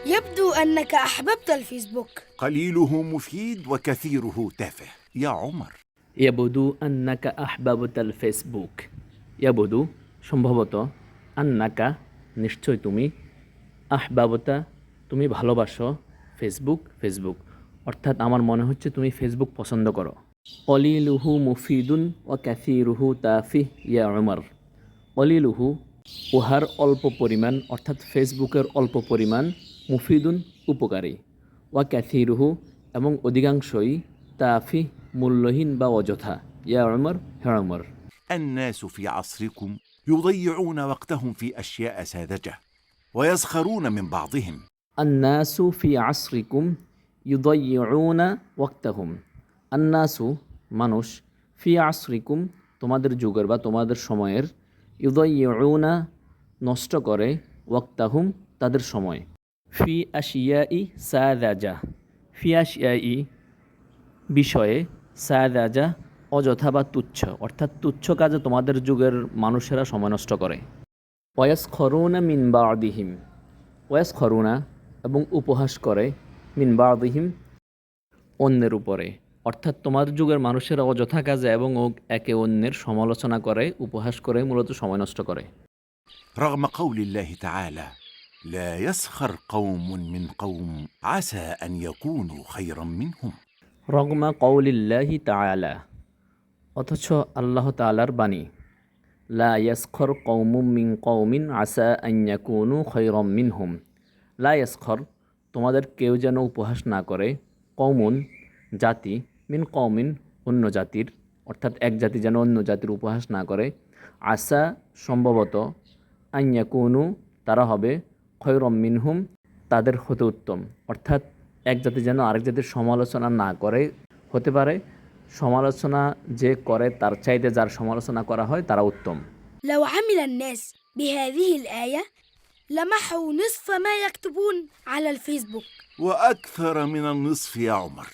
يبدو أنك أحببت الفيسبوك. قليله مفيد وكثيره تافه يا عمر. ইয়াবুদু আন্নাকা আহবাবতাল Facebook. ইয়াবুদু সম্ভবত, আন্নাকা নিশ্চয় তুমি, আহবাবতা তুমি ভালোবাসো, ফেসবুক অর্থাৎ আমার মনে হচ্ছে তুমি ফেসবুক পছন্দ করো। কলিলুহু মুফিদুন ও কাসীরুহু তাফিহ ইয়া উমর। কলিলুহু উহার অল্প পরিমাণ অর্থাৎ ফেসবুকের অল্প পরিমাণ, মুফিদুন উপকারী, ওয়া কাসীরুহু এবং অধিকাংশই, তাফিহ মূল্যহীন বা অযথা, ইয়া উমর হে উমর। الناس في عصركم يضيعون وقتهم في أشياء ساذجة ويسخرون من بعضهم. আন্নাসু ফি আসরিকুম ইউদাইয়ুনা ওয়াক্তাহুম। আন্নাসু মানুষ, ফি আসরিকুম তোমাদের যুগের বা তোমাদের সময়ের, ইউদাইয়ুনা নষ্ট করে, ওয়াক্তাহুম তাদের সময়। ফি আশিয়াই সাযাজা, ফি আশিয়াই বিষয়ে, সাযাজা অযথা বা তুচ্ছ, অর্থাৎ তুচ্ছ কাজে তোমাদের যুগের মানুষেরা সময় নষ্ট করে। ওয়াসখরুনা মিন বাদিহিম, ওয়াসখরুনা এবং উপহাস করে, মিন বাদিহিম অন্যের উপরে, অর্থাৎ তোমার যুগের মানুষেরা অযথা কাজে এবং একে অন্যের সমালোচনা করে, উপহাস করে, মূলত সময় নষ্ট করে। رغم قول الله تعالى لا يسخر قوم من قوم عسى أن يكونوا خيرا منهم. রগমা কৌলিল্লাহি তাআলা, অথচ আল্লাহ তাআলার বাণী, লা ইয়াসখর কওমুম মিন কওমিন আসা আন ইয়াকুনু খায়রাম মিনহুম। লা ইয়াসখর তোমাদের কেউ যেন উপহাস না করে, কওমুন জাতি, মিন কওমিন অন্য জাতির, অর্থাৎ এক জাতি যেন অন্য জাতির উপহাস না করে, আসা সম্ভবত, আন ইয়াকুনু তারা হবে, খায়রাম মিনহুম তাদের হতে উত্তম, অর্থাৎ এক জাতি যেন আরেক জাতির সমালোচনা না করে, হতে পারে সমালোচনা যে করে তার চাইতে যার সমালোচনা করা হয় তারা উত্তম। لو عمل الناس بهذه الآية لمحوا نصف ما يكتبون على الفيسبوك. وأكثر من النصف يا عمر.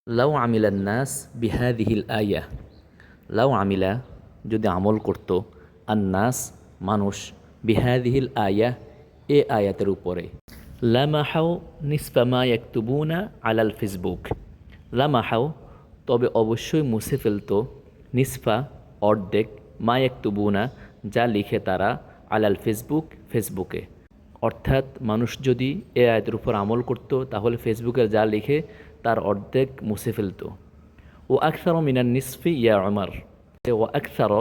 লাউ আমিলান নাস বিহাদিহিল আয়া, লাউ আমিলা যদি আমল করত, আন্নাস মানুষ, বিহাদিহিল আয়া এ আয়াতের উপরে, লামাহাও নিসফা মা ইয়াকতুবুনা আলাল ফেসবুক। লামাহাও তবে অবশ্যই মুছে ফেলত, নিসফা অর্ধেক, মা ইয়াকতুবুনা যা লিখে তারা, আলাল ফেসবুকে, অর্থাৎ মানুষ যদি এ আয়াতের উপর আমল করত তাহলে ফেসবুকের যা লিখে তার অর্ধেক মুছে ফেলত। ও আকসার মিনান নিসফি ইয়া উমর, ও আকসার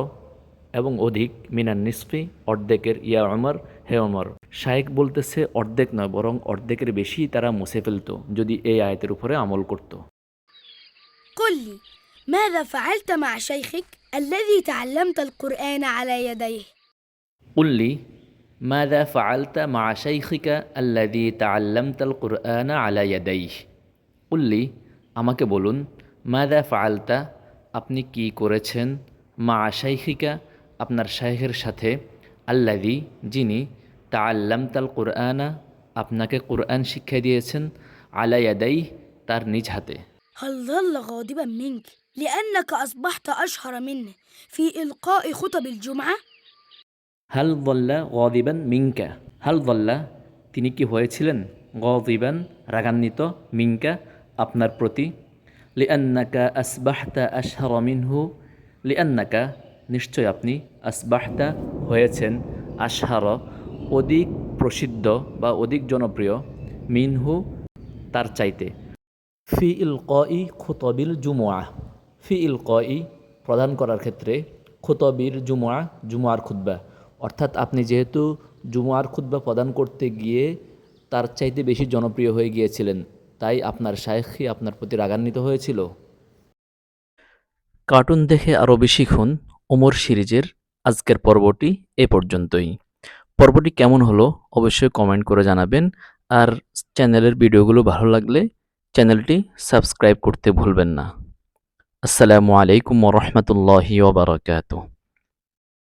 এবং অধিক, মিনান নিসফি অর্ধেকের, ইয়া উমর হে উমর। শায়েখ বলতেছে অর্ধেক নয় বরং অর্ধেকের বেশি তারা মুছে ফেলত যদি এই আয়াতের উপরে আমল করত। قل لي ماذا فعلت مع شيخك الذي تعلمت القرآن على يديه؟ قل لي ماذا فعلت مع شيخك الذي تعلمت القرآن على يديه। قل لي আমাকে বলুন, মাযা ফাআলতা আপনি কি করেছেন, মা শাইখিকা আপনার শাইখের সাথে, আল্লাযী যিনি, তাআল্লামতাল কুরআনা আপনাকে কুরআন শিক্ষা দিয়েছেন, আলা ইয়াদাইহি তার নিজ হাতে। هل ظل غاضبا منك لأنك أصبحت أشهر منه في إلقاء خطب الجمعة؟ হাল যাল্লা গাদিবান মিনকা, হাল যাল্লা তিনি কি হয়েছিলেন, গাদিবান রাগান্বিত, মিনকা আপনার প্রতি, লিআন্নাকা আসবাহতা আশহারা মিনহু, লিআন্নাকা নিশ্চয় আপনি, আসবাহতা হয়েছেন, আশহার অধিক প্রসিদ্ধ বা অধিক জনপ্রিয়, মিনহু তার চাইতে, ফি ইলকাই খুতবিল জুমুআ, ফি ইলকাই প্রদান করার ক্ষেত্রে, খুতবির জুমুআ জুমুআর খুতবা, অর্থাৎ আপনি যেহেতু জুমুআর খুতবা প্রদান করতে গিয়ে তার চাইতে বেশি জনপ্রিয় হয়ে গিয়েছিলেন, তাই আপনার শায়েখই আপনার প্রতি রাগান্বিত হয়েছিল। কার্টুন দেখে আরও বেশি শিখুন ওমর সিরিজের আজকের পর্বটি এ পর্যন্তই। পর্বটি কেমন হলো অবশ্যই কমেন্ট করে জানাবেন, আর চ্যানেলের ভিডিওগুলো ভালো লাগলে চ্যানেলটি সাবস্ক্রাইব করতে ভুলবেন না। আসসালামু আলাইকুম ওয়া রাহমাতুল্লাহি ওয়া বারাকাতুহু।